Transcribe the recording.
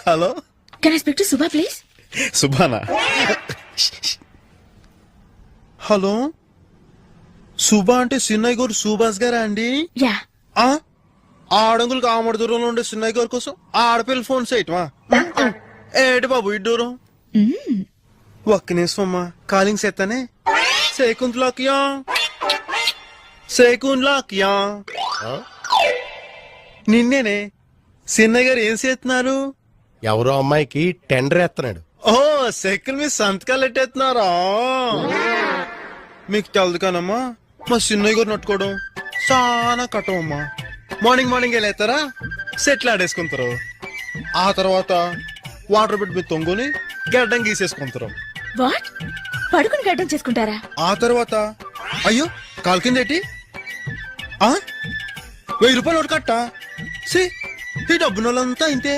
Hello, can I speak to Subha please? సుభానా? Hello, Subha అంటే సిన్నయ్య గారు సుభాష్ గారా అండి? యా. ఆ ఆడంగులు కామడి దూరంలో ఉండే సిన్నయ్య గారి కోసం ఆడపిల్ల ఫోన్ చేయటమా? ఏటి బాబు ఈ దూరం? ఒక్క నిమిషం అమ్మా, కాలింగ్ చేస్తానే. సేకుంత్లాకియా, సేకుంత్లాకియా. నిన్నేనే. సిన్నయ్య గారు ఏం చేస్తున్నారు? ఎవరో అమ్మాయికి టెండర్ ఎత్తనాడు. ఓ, సెకండ్ మీ సంతకాలు ఎట్టేస్తున్నారా? మీకు తెలదు కానమ్మా, మా సిన్నయ్య గారు నట్టుకోవడం చాలా కట్టమమ్మా. మార్నింగ్ వెళ్ళేస్తారా, సెట్లు ఆడేసుకుంటారు. ఆ తర్వాత వాటర్ బిడ్ మీద తొంగుని గడ్డం గీసేసుకుంటారు. వాట్? పడుకుని గడ్డం చేసుకుంటారా? ఆ తర్వాత అయ్యో కాలు కిందేటి 1000 రూపాయలు ఒకటి కట్ట. ఈ డబ్బున వాళ్ళంతా ఇంతే.